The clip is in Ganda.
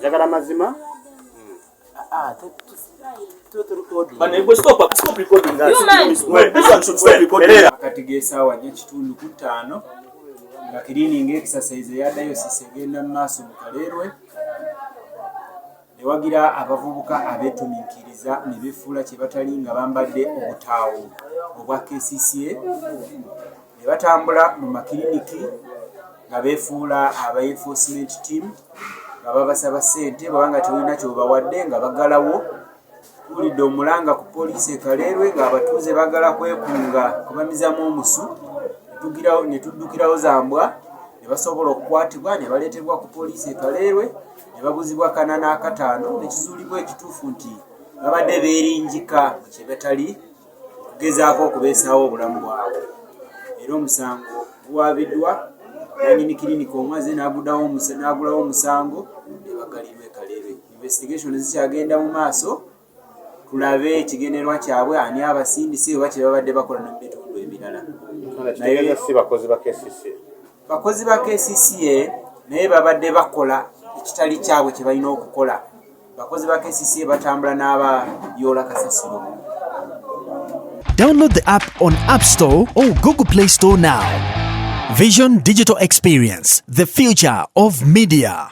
Jagala mazima. Stop recording guys. This one should stop recording. Katigesa wanya kitundu ku 5 nga cleaning exercise yadayo sisegenda maaso mukalerwe. Newagira abavubuka abetuminkiriza ne befuula kye batali nga bambadde obutaawo obwa KCCA. Ne batambula mu makiliniki nga befuula aba enforcement team nga babasaba ssente babanga tewulina kyobawadde nga bagalawo. Tulidde omulanga ku poliisi Kalerwe nga abatuuze bagala kwekunga kubamizamu omusu ne tuddukirawo Zambwa ne basobola okukwatibwa ne baleetebwa ku poliisi Kalerwe ne babuzibwa 4 na 5 nekizuulibwa ekituufu nti babadde beerinjika mu kye batali kugezaako okubeesaawo obulamu bwabwe. Era omusango guwabiddwa nannyini kilinika omwaze n'agulawo omusango ne bagalirwa Kalerwe. Investigation zikyagenda mu maaso tulabe ekigenderwa kyabwe ani abasindise oba kye babadde bakola mu bitundu ebirala. Naye si bakozi ba KCCA. Bakozi ba KCCA naye babadde bakola ekitali kyabwe kye balina okukola. Bakozi ba KCCA batambula n'abayoola kasasiro. Download the app on App Store or Google Play Store now. Vision Digital Experience, the future of media.